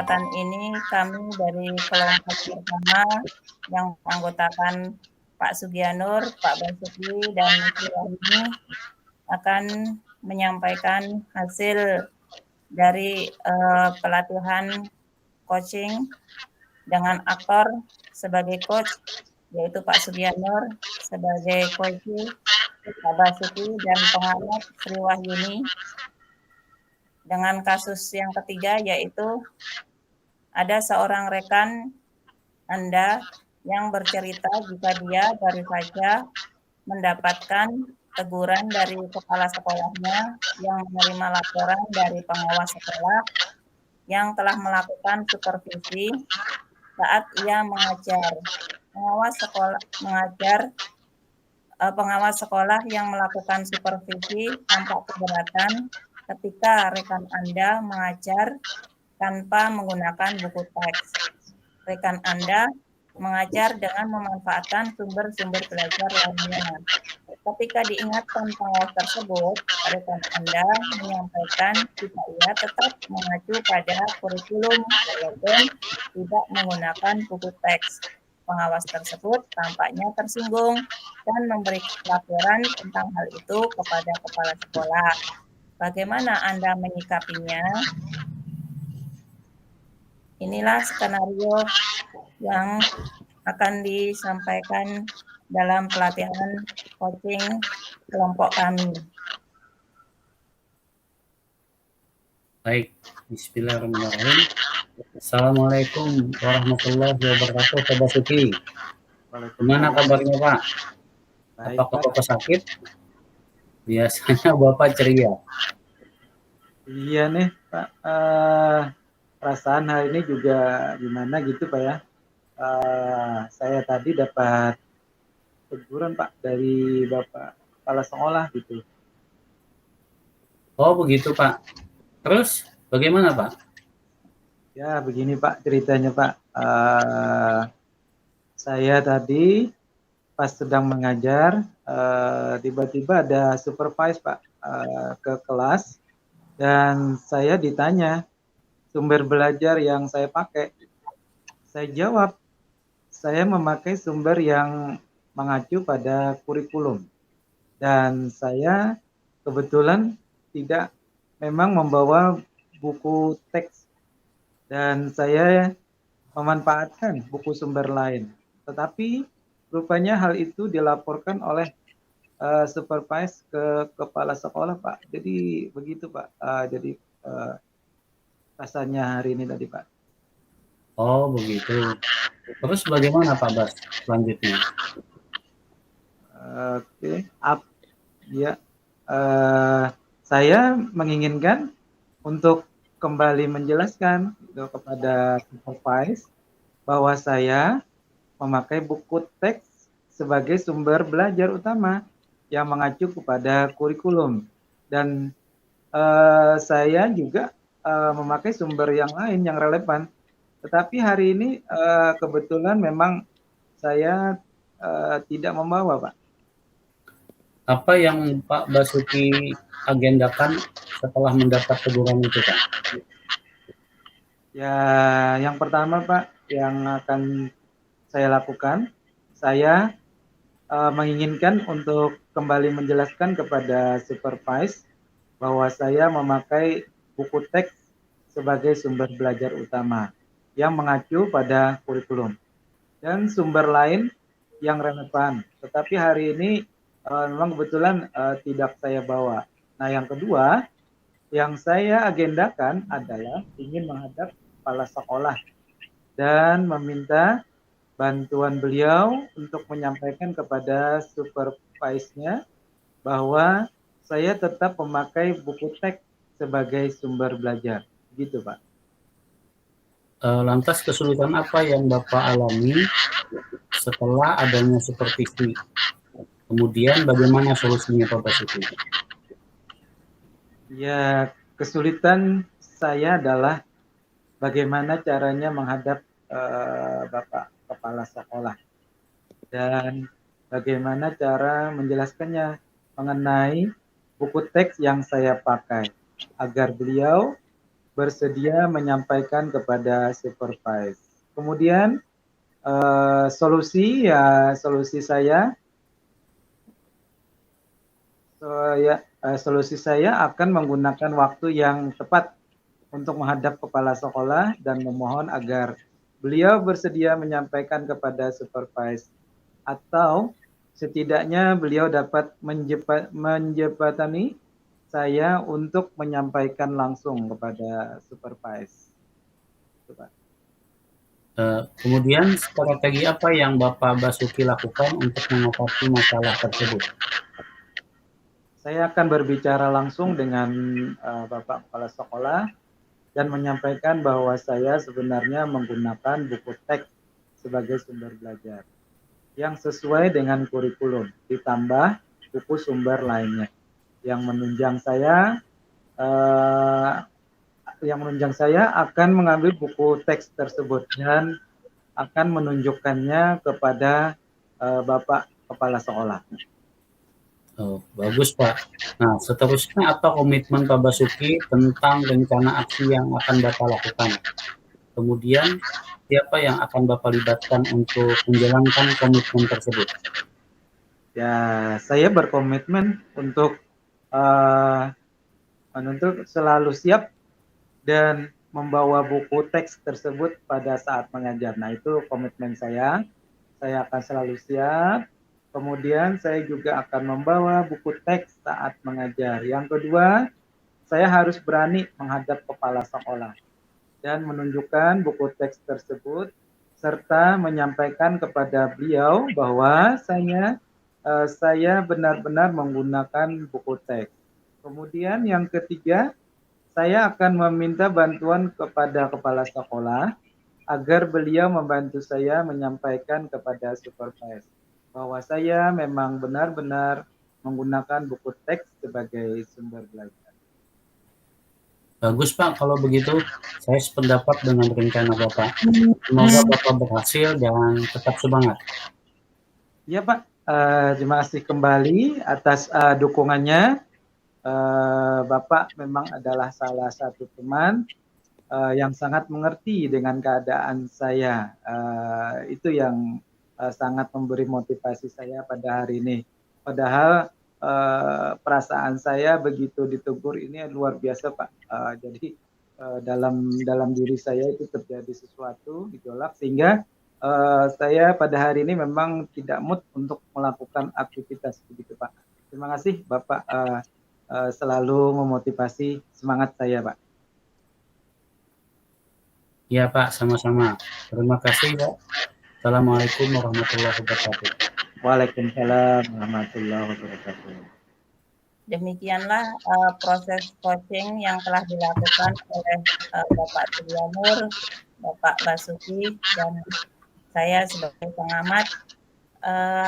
kesempatan ini kami dari kelompok pertama yang menganggotakan Pak Sugianur, Pak Basuki, dan Sri Wahyuni akan menyampaikan hasil dari pelatihan coaching dengan aktor sebagai coach, yaitu Pak Sugianur sebagai coach, Pak Basuki, dan pengamat Sri Wahyuni. Dengan kasus yang ketiga, yaitu ada seorang rekan Anda yang bercerita jika dia baru saja mendapatkan teguran dari kepala sekolahnya yang menerima laporan dari pengawas sekolah yang telah melakukan supervisi saat ia mengajar. Pengawas sekolah yang melakukan supervisi tampak keberatan ketika rekan Anda mengajar tanpa menggunakan buku teks. Rekan Anda mengajar dengan memanfaatkan sumber-sumber belajar lainnya. Ketika diingatkan pengawas tersebut, rekan Anda menyampaikan jika ia tetap mengacu pada kurikulum walaupun tidak menggunakan buku teks. Pengawas tersebut tampaknya tersinggung dan memberi laporan tentang hal itu kepada kepala sekolah. Bagaimana Anda menyikapinya? Inilah skenario yang akan disampaikan dalam pelatihan coaching kelompok kami. Baik, bismillahirrahmanirrahim. Assalamualaikum warahmatullahi wabarakatuh, Pak Basuki. Gimana kabarnya, Pak? Apakah Bapak sakit? Biasanya Bapak ceria. Iya nih, Pak. Perasaan hari ini juga gimana gitu, Pak ya. Saya tadi dapat teguran, Pak, dari Bapak Kepala Sekolah gitu. Oh, begitu, Pak. Terus bagaimana, Pak? Ya, begini, Pak, ceritanya, Pak. Saya tadi pas sedang mengajar, tiba-tiba ada supervise, Pak, ke kelas, dan saya ditanya sumber belajar yang saya pakai. Saya jawab, saya memakai sumber yang mengacu pada kurikulum. Dan saya kebetulan tidak memang membawa buku teks. Dan saya memanfaatkan buku sumber lain. Tetapi rupanya hal itu dilaporkan oleh supervise ke kepala sekolah, Pak. Jadi begitu, Pak. Jadi rasanya hari ini tadi, Pak. Oh, begitu. Terus bagaimana, Pak Bas, selanjutnya? Oke, ya. Saya menginginkan untuk kembali menjelaskan gitu, kepada supervise bahwa saya memakai buku teks sebagai sumber belajar utama yang mengacu kepada kurikulum, dan saya juga memakai sumber yang lain yang relevan. Tetapi hari ini kebetulan memang saya tidak membawa, Pak. Apa yang Pak Basuki agendakan setelah mendapat teguran itu, Pak? Ya, yang pertama, Pak, yang akan saya lakukan, saya menginginkan untuk kembali menjelaskan kepada supervise bahwa saya memakai buku teks sebagai sumber belajar utama yang mengacu pada kurikulum dan sumber lain yang relevan. Tetapi hari ini memang kebetulan tidak saya bawa. Nah, yang kedua, yang saya agendakan adalah ingin menghadap kepala sekolah dan meminta bantuan beliau untuk menyampaikan kepada supervise-nya bahwa saya tetap memakai buku teks sebagai sumber belajar. Gitu, Pak. Lantas kesulitan apa yang Bapak alami setelah adanya supervisi? Kemudian bagaimana solusinya, Pak Basuki? Ya, kesulitan saya adalah bagaimana caranya menghadap Bapak Kepala Sekolah dan bagaimana cara menjelaskannya mengenai buku teks yang saya pakai agar beliau bersedia menyampaikan kepada supervise. Kemudian solusi saya akan menggunakan waktu yang tepat untuk menghadap kepala sekolah dan memohon agar beliau bersedia menyampaikan kepada supervise, atau setidaknya beliau dapat menjembatani saya untuk menyampaikan langsung kepada supervise. Kemudian strategi apa yang Bapak Basuki lakukan untuk mengatasi masalah tersebut? Saya akan berbicara langsung dengan Bapak Kepala Sekolah dan menyampaikan bahwa saya sebenarnya menggunakan buku teks sebagai sumber belajar yang sesuai dengan kurikulum, ditambah buku sumber lainnya yang menunjang saya akan mengambil buku teks tersebut dan akan menunjukkannya kepada Bapak Kepala Sekolah. Oh, bagus Pak. Nah, seterusnya apa komitmen Pak Basuki tentang rencana aksi yang akan Bapak lakukan? Kemudian, siapa yang akan Bapak libatkan untuk menjalankan komitmen tersebut? Ya, saya berkomitmen untuk selalu siap dan membawa buku teks tersebut pada saat mengajar. Nah, itu komitmen saya. Saya akan selalu siap. Kemudian saya juga akan membawa buku teks saat mengajar. Yang kedua, saya harus berani menghadap kepala sekolah dan menunjukkan buku teks tersebut serta menyampaikan kepada beliau bahwa saya benar-benar menggunakan buku teks. Kemudian yang ketiga, saya akan meminta bantuan kepada kepala sekolah agar beliau membantu saya menyampaikan kepada supervise bahwa saya memang benar-benar menggunakan buku teks sebagai sumber belajar. Bagus Pak, kalau begitu saya sependapat dengan rencana Bapak. Semoga Bapak berhasil dan tetap semangat. Ya Pak, terima kasih kembali atas dukungannya. Bapak memang adalah salah satu teman yang sangat mengerti dengan keadaan saya. Itu yang sangat memberi motivasi saya pada hari ini. Padahal perasaan saya begitu ditegur ini luar biasa Pak. Jadi dalam diri saya itu terjadi sesuatu gejolak sehingga saya pada hari ini memang tidak mood untuk melakukan aktivitas begitu Pak. Terima kasih Bapak selalu memotivasi semangat saya Pak. Ya Pak, sama-sama. Terima kasih Pak. Assalamualaikum warahmatullahi wabarakatuh. Waalaikumsalam warahmatullahi wabarakatuh. Demikianlah proses coaching yang telah dilakukan oleh Bapak Trianur, Bapak Basuki, dan saya sebagai pengamat.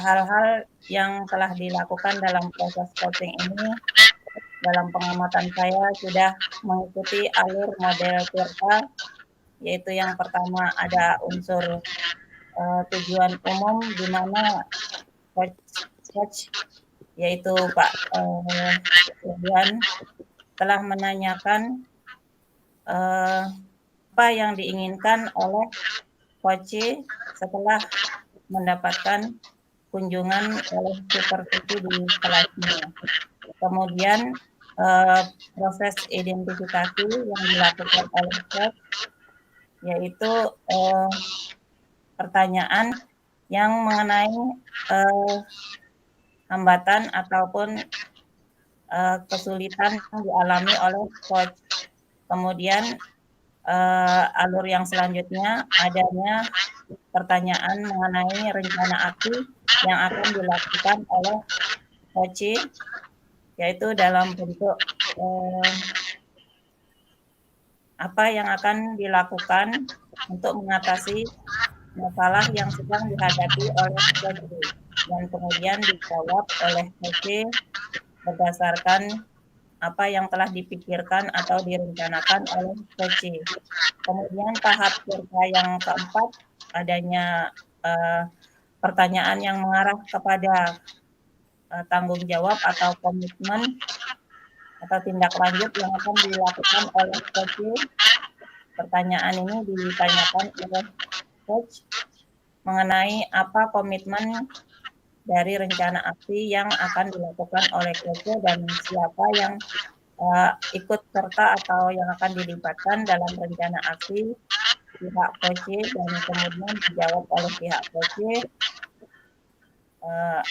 Hal-hal yang telah dilakukan dalam proses coaching ini, dalam pengamatan saya sudah mengikuti alur model PIRTA, yaitu yang pertama ada unsur tujuan umum di mana coach yaitu Pak Ridwan telah menanyakan apa yang diinginkan oleh coach setelah mendapatkan kunjungan oleh supervisi di kelasnya. Kemudian proses identifikasi yang dilakukan oleh coach yaitu pertanyaan yang mengenai hambatan ataupun kesulitan yang dialami oleh coach. Kemudian alur yang selanjutnya adanya pertanyaan mengenai rencana aksi yang akan dilakukan oleh coach, yaitu dalam bentuk apa yang akan dilakukan untuk mengatasi masalah yang sedang dihadapi oleh coach, dan kemudian dijawab oleh coach berdasarkan apa yang telah dipikirkan atau direncanakan oleh coach. Kemudian tahap PIRTA yang keempat adanya pertanyaan yang mengarah kepada tanggung jawab atau komitmen atau tindak lanjut yang akan dilakukan oleh coach. Pertanyaan ini ditanyakan oleh coach mengenai apa komitmen dari rencana aksi yang akan dilakukan oleh coach dan siapa yang ikut serta atau yang akan dilibatkan dalam rencana aksi pihak coach, dan kemudian dijawab oleh pihak coach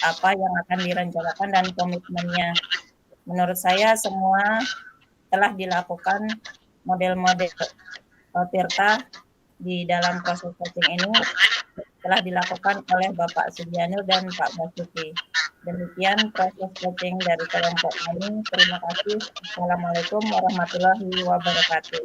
apa yang akan direncanakan dan komitmennya. Menurut saya semua telah dilakukan model-model Tirta di dalam proses coaching ini telah dilakukan oleh Bapak Sugianur dan Pak Basuki. Demikian proses coaching dari kelompok kami. Terima kasih. Assalamualaikum warahmatullahi wabarakatuh.